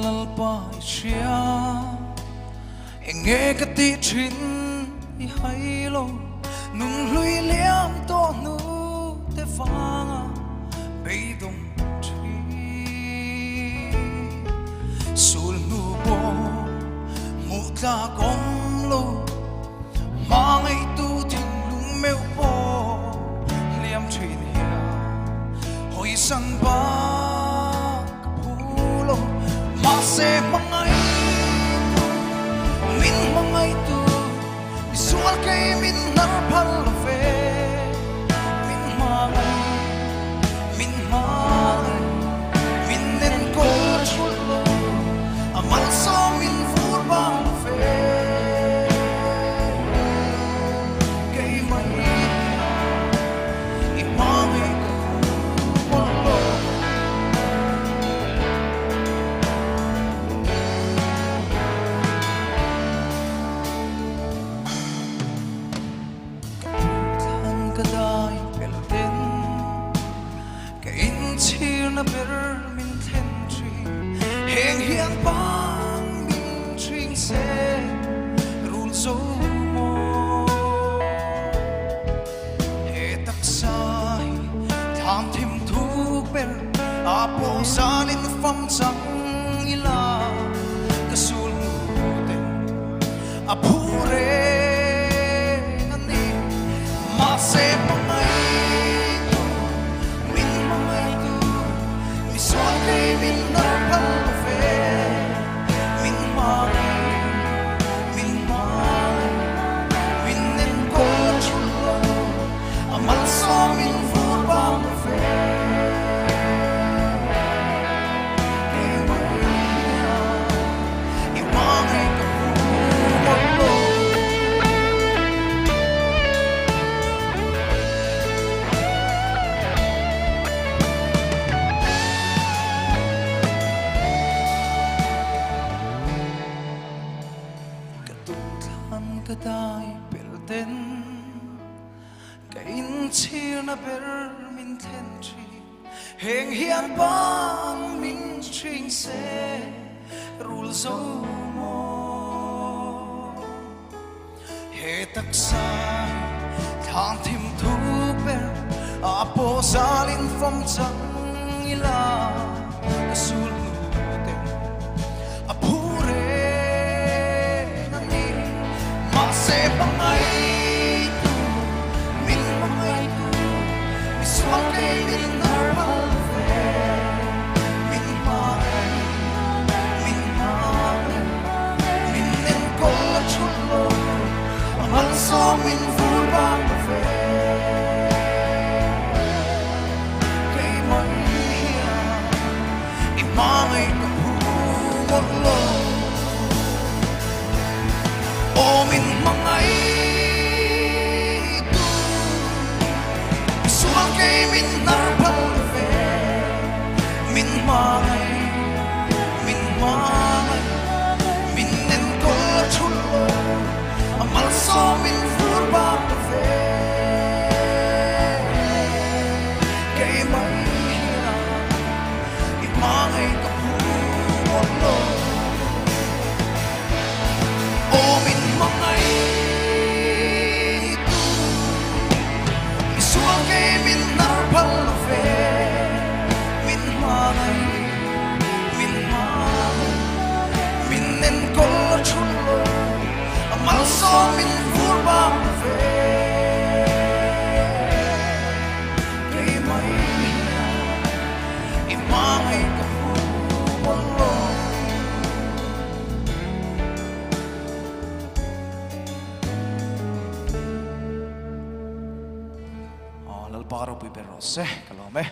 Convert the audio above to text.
lalpa chia nghe cái tí chín hay lo nung lui liam to nu te vanga bay dong chi sul nu bo mu ta kom lo ma ngai tu thing lung meu po liam chin hia hoi sang ba pulo ma se mangai min mangai tu sual kay min nar phal ve min mangai min nen ko chulo amal so min fur bang ve kay mai i mangai ko lo kadai pelten kain chir na ber min then tri heng hiang pang min tring se rul zo mo he tak sai tham thim thu ber apo salin fam chang ila kasul ten apure se mangai tu min mangai tu mi sual kay min nar phal ve min nen ko chulo amal so min fur bang ve kay mai i mangai ka pu kadai pelten kain chir na ber min then tri heng hian bang min tring se rul zo mo he tak sai thang thim thu ber apo salin fom chang ila kasul se mangai tu min mangai tu mi sual kay min nar phal ve min nen ko chulo amal so min fur bang ve kay mai hia i mangai ka pu một lo o min mangai tu sual kay min nar phal ve min nen ko chulo amal so min fur bang ve kay mai i mangai ka pu một lo o min mangai tu mi sual kay min nar phal ve min nen ko chulo amal so min fur bang ve kay mai i mangai ka pu một lo lalpa ka raw po pero se kalome